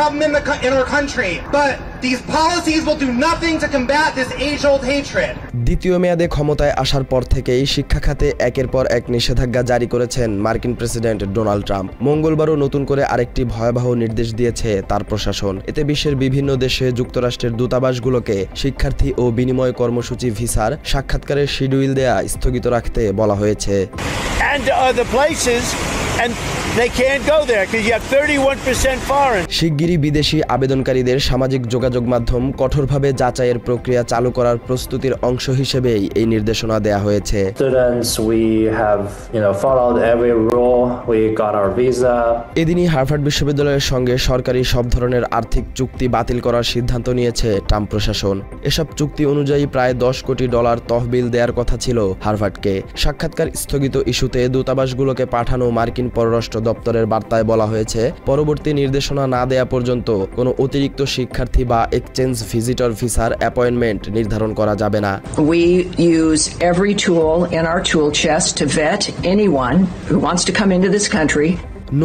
problem in our country, but these policies will do nothing to combat this age-old hatred. দ্বিতীয় মেয়াদে ক্ষমতায় আসার পর থেকেই শিক্ষা খাতে একের পর এক নিষেধাজ্ঞা জারি করেছেন মার্কিন প্রেসিডেন্ট ডোনাল্ড ট্রাম্প। মঙ্গলবারও নতুন করে আরেকটি ভয়াবহ নির্দেশ দিয়েছে তার প্রশাসন। এতে বিশ্বের বিভিন্ন দেশে যুক্তরাষ্ট্রের দূতাবাসগুলোকে শিক্ষার্থী ও বিনিময় কর্মসূচি ভিসার সাক্ষাৎকারের শিডিউল দেয়া স্থগিত রাখতে বলা হয়েছে। শিগগিরই বিদেশি আবেদনকারীদের সামাজিক যোগাযোগ মাধ্যম কঠোরভাবে যাচাইয়ের প্রক্রিয়া চালু করার প্রস্তুতির অংশ হিসেবেই এই নির্দেশনা দেয়া হয়েছে। এদিনই হার্ভার্ড বিশ্ববিদ্যালয়ের সঙ্গে সরকারি সব ধরনের আর্থিক চুক্তি বাতিল করার সিদ্ধান্ত নিয়েছে ট্রাম্প প্রশাসন। এসব চুক্তি অনুযায়ী প্রায় $10 কোটি তহবিল দেওয়ার কথা ছিল হার্ভার্ডকে। সাক্ষাৎকার স্থগিত ইস্যুতে দূতাবাসগুলোকে পাঠানো মার্কিন পররাষ্ট্র দপ্তরের বার্তায় বলা হয়েছে, পরবর্তী নির্দেশনা না দেয়া পর্যন্ত কোনো অতিরিক্ত শিক্ষার্থী বা এক্সচেঞ্জ ভিজিটর ভিসার অ্যাপয়েন্টমেন্ট নির্ধারণ করা যাবে না। We use every tool in our tool chest to vet anyone who wants to come into this country.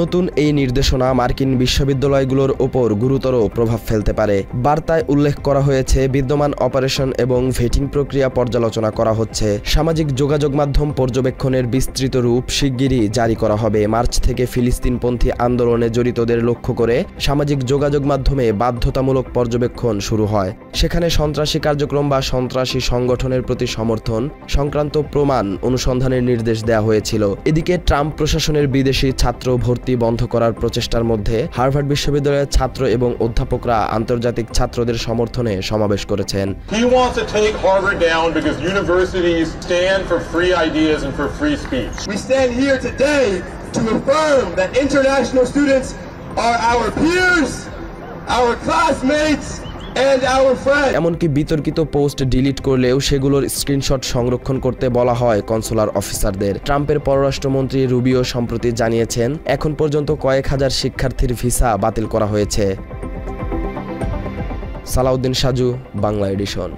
নতুন এই নির্দেশনা মার্কিন বিশ্ববিদ্যালয়গুলোর ওপর গুরুতর প্রভাব ফেলতে পারে। বার্তায় উল্লেখ করা হয়েছে, বিদ্যমান অপারেশন এবং ভেটিং প্রক্রিয়া পর্যালোচনা করা হচ্ছে। সামাজিক যোগাযোগ মাধ্যম পর্যবেক্ষণের বিস্তৃত রূপ শিগগিরই জারি করা হবে। মার্চ থেকে ফিলিস্তিনপন্থী আন্দোলনে জড়িতদের লক্ষ্য করে সামাজিক যোগাযোগ মাধ্যমে বাধ্যতামূলক পর্যবেক্ষণ শুরু হয়। সেখানে সন্ত্রাসী কার্যক্রম বা সন্ত্রাসী সংগঠনের প্রতি সমর্থন সংক্রান্ত প্রমাণ অনুসন্ধানের নির্দেশ দেওয়া হয়েছিল। এদিকে ট্রাম্প প্রশাসনের বিদেশি ছাত্র ভর্তি বন্ধ করার প্রচেষ্টার মধ্যে হার্ভার্ড বিশ্ববিদ্যালয়ের ছাত্র এবং অধ্যাপকরা আন্তর্জাতিক ছাত্রদের সমর্থনে সমাবেশ করেছেন। He wants to take Harvard down because universities stand for free ideas and for free speech. We stand here today to affirm that international students are our peers, our classmates, এমনকি বিতর্কিত পোস্ট ডিলিট করলেও সেগুলোর screenshot সংরক্ষণ করতে বলা হয় consular অফিসারদের। ট্রাম্পের পররাষ্ট্রমন্ত্রী রুবিও সম্প্রতি জানিয়েছেন, এখন পর্যন্ত কয়েক হাজার শিক্ষার্থীর ভিসা বাতিল করা হয়েছে। সালাউদ্দিন সাজু, বাংলা এডিশন।